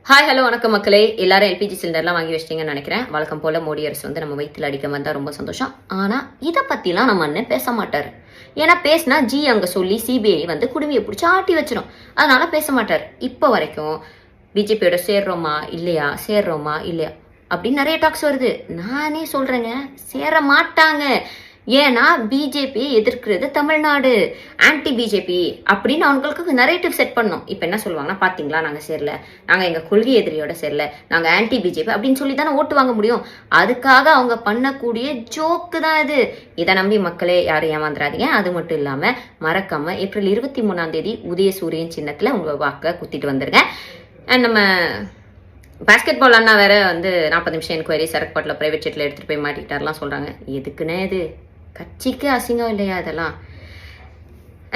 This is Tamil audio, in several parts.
ஹாய் ஹலோ வணக்கம் மக்களே. எல்லாரும் எல்பிஜி சிலிண்டர்லாம் வாங்கி வச்சிட்டீங்கன்னு நினைக்கிறேன். வழக்கம் போல மோடி அரசு வந்து நம்ம வயிற்றுல அடிக்க வந்தால் ரொம்ப சந்தோஷம். ஆனால் இதை பற்றிலாம் நம்ம அண்ணன் பேச மாட்டார். ஏன்னா பேசினா ஜி அங்கே சொல்லி சிபிஐ வந்து குடுமையை பிடிச்சி ஆட்டி வச்சிடும். அதனால பேச மாட்டார். இப்போ வரைக்கும் பிஜேபியோட சேர்றோமா இல்லையா அப்படின்னு நிறைய டாக்ஸ் வருது. நானே சொல்கிறேங்க, சேர மாட்டாங்க. ஏன்னா பிஜேபி எதிர்க்கிறது தமிழ்நாடு, ஆன்டி பிஜேபி அப்படின்னு அவங்களுக்கு நரேட்டிவ் செட் பண்ணோம். இப்போ என்ன சொல்லுவாங்கன்னா, பார்த்தீங்களா நாங்கள் சேரல, நாங்கள் எங்கள் கொள்கை எதிரியோட சேரல, நாங்கள் ஆன்டி பிஜேபி அப்படின்னு சொல்லி தானே ஓட்டு வாங்க முடியும். அதுக்காக அவங்க பண்ணக்கூடிய ஜோக்கு தான் இது. இதை நம்பி மக்களே யாரும் ஏமாந்துடாதீங்க. அது மட்டும் இல்லாமல் மறக்காம ஏப்ரல் 23 உதயசூரியன் சின்னத்தில் உங்கள் வாக்கை குத்திட்டு வந்துருங்க. அண்ட் நம்ம பாஸ்கெட் பால் அண்ணா வேற வந்து 40 நிமிஷம் என்கொயரி சரக்கு பாட்டில் பிரைவேட் ஜெட்டில் எடுத்துகிட்டு போய் மாட்டிட்டார்லாம் சொல்கிறாங்க. எதுக்குன்னே இது கட்சிக்கு அசிங்கம் இல்லையா இதெல்லாம்?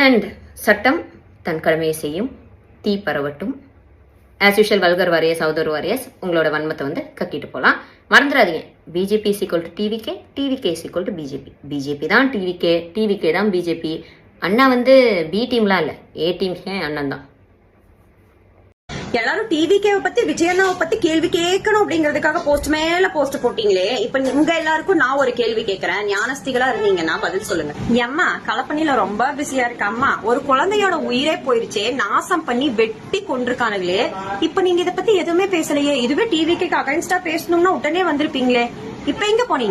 அண்ட் சட்டம் தன் கடமையை செய்யும், தீ பரவட்டும். As usual vulgar warriors, other warriors, உங்களோட வன்மத்தை வந்து கக்கிட்டு போகலாம். மறந்துடாதீங்க, BJP is equal to TVK, TVK is equal to BJP. BJP தான் டிவிகே, டிவிகே தான் பிஜேபி. அண்ணா வந்து பி டீம்லாம் இல்லை, ஏ டீம்க்கே அண்ணன் தான். எல்லாரும் டிவிகேவை பத்தி விஜயண்ணாவை பத்தி கேள்வி கேட்கணும் அப்படிங்கறதுக்காக போஸ்ட் மேல போஸ்ட் போட்டீங்களே. இப்ப உங்க எல்லாருக்கும் நான் ஒரு கேள்வி கேட்கறேன். ஞானஸ்திகளா இருந்தீங்கன்னா பதில் சொல்லுங்க. அம்மா களப்பணியில ரொம்ப பிஸியா இருக்கு. அம்மா ஒரு குழந்தையோட உயிரே போயிருச்சே, நாசம் பண்ணி வெட்டி கொண்டிருக்கானுங்களே. இப்ப நீங்க இதை பத்தி எதுவுமே பேசலையே. இதுவே டிவிகேக்கு அகைன்ஸ்டா பேசணும்னா உடனே வந்திருப்பீங்களே. இப்ப எங்க போனீங்க?